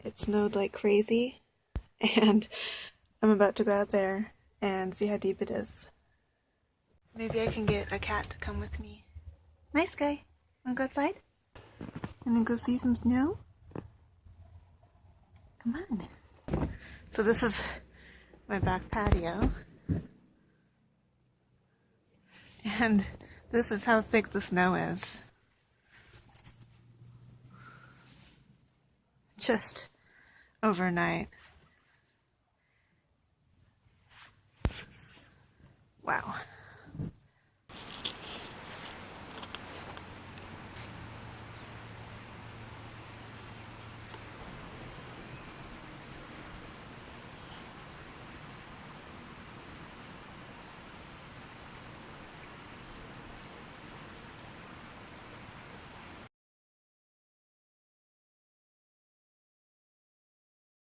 It snowed like crazy, and I'm about to go out there and see how deep it is. Maybe I can get a cat to come with me. Nice guy. Wanna go outside? And then go see some snow? Come on. So this is my back patio. And this is how thick the snow is. Just overnight. Wow.